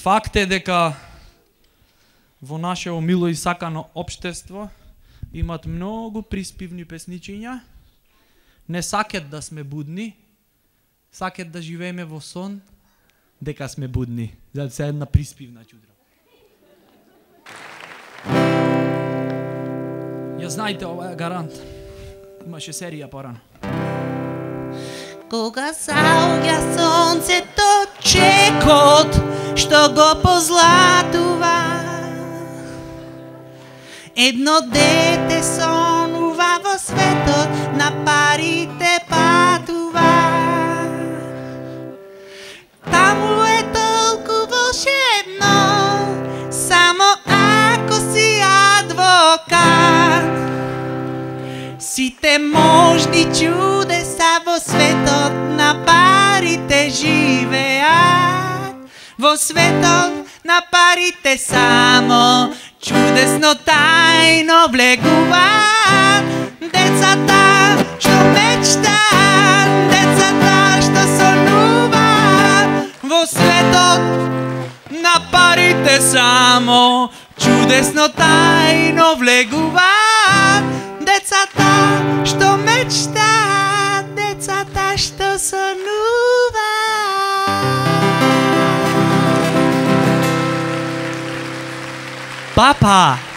Факт е дека во нашето мило и сакано општество имат многу приспивни песничиња. Не сакат да сме будни, сакат да живееме во сон дека сме будни. За се една приспивна чудра. Ја знаете, ова е гарант. Имаше серија порано. Кога заоѓа сонцето, чекот што го позлатува, едно дете сонува во светот, на парите патува. Таму е толку волшебно, само ако си адвокат. Сите можни чудеса во светот на парите живеат. Во светот на парите само чудесно тајно влегуваат. Децата што мечтаат, децата што сонуваат. Во светот на парите само чудесно тајно влегуваат. Децата што мечтаат, децата што сонуваат. Папа!